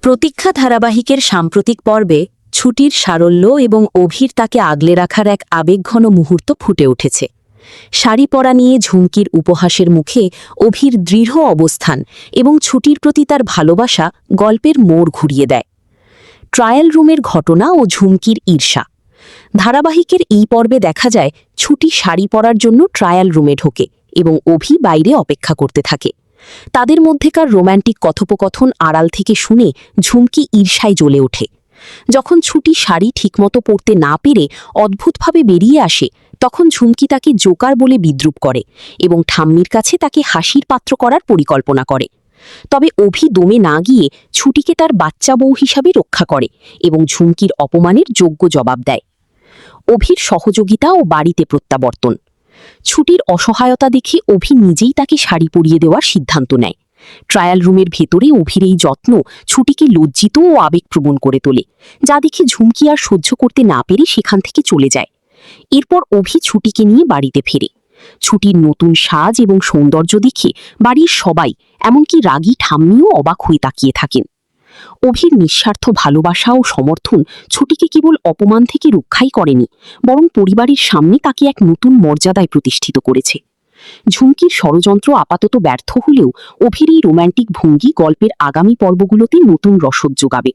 প্রতীক্ষা ধারাবাহিকের সাম্প্রতিক পর্বে ছুটির সারল্য এবং অভির তাকে আগলে রাখার এক আবেগঘন মুহূর্ত ফুটে উঠেছে। শাড়ি পরা নিয়ে ঝুমকির উপহাসের মুখে অভির দৃঢ় অবস্থান এবং ছুটির প্রতি তার ভালোবাসা গল্পের মোড় ঘুরিয়ে দেয়। ট্রায়াল রুমের ঘটনা ও ঝুমকির ঈর্ষা। ধারাবাহিকের এই পর্বে দেখা যায় ছুটি শাড়ি পরার জন্য ট্রায়াল রুমে ঢোকে এবং অভি বাইরে অপেক্ষা করতে থাকে। তাদের মধ্যেকার রোম্যান্টিক কথোপকথন আড়াল থেকে শুনে ঝুমকি ঈর্ষায় জ্বলে ওঠে। যখন ছুটি শাড়ি ঠিকমতো পরতে না পেরে অদ্ভুতভাবে বেরিয়ে আসে, তখন ঝুমকি তাকে জোকার বলে বিদ্রূপ করে এবং ঠাম্মির কাছে তাকে হাসির পাত্র করার পরিকল্পনা করে। তবে অভি দমে না গিয়ে ছুটিকে তার বাচ্চা বউ হিসাবে রক্ষা করে এবং ঝুমকির অপমানের যোগ্য জবাব দেয়। অভির সহযোগিতা ও বাড়িতে প্রত্যাবর্তন। ছুটির অসহায়তা দেখে অভি নিজেই তাকে শাড়ি পরিয়ে দেওয়ার সিদ্ধান্ত নেয়। ট্রায়াল রুমের ভেতরে অভির এই যত্ন ছুটিকে লজ্জিত ও আবেগপ্রবণ করে তোলে, যা দেখে ঝুমকি আর সহ্য করতে না পেরে সেখান থেকে চলে যায়। এরপর অভি ছুটিকে নিয়ে বাড়িতে ফেরে। ছুটির নতুন সাজ এবং সৌন্দর্য দেখে বাড়ির সবাই, এমনকি রাগী ঠাম্মিও অবাক হয়ে তাকিয়ে থাকেন। অভির নিঃস্বার্থ ভালোবাসা ও সমর্থন ছুটিকে কেবল অপমান থেকে রক্ষাই করেনি, বরং পরিবারের সামনে তাকে এক নতুন মর্যাদায় প্রতিষ্ঠিত করেছে। ঝুমকির ষড়যন্ত্র আপাতত ব্যর্থ হলেও অভির এই রোম্যান্টিক ভঙ্গি গল্পের আগামী পর্বগুলোতে নতুন রসদ যোগাবে।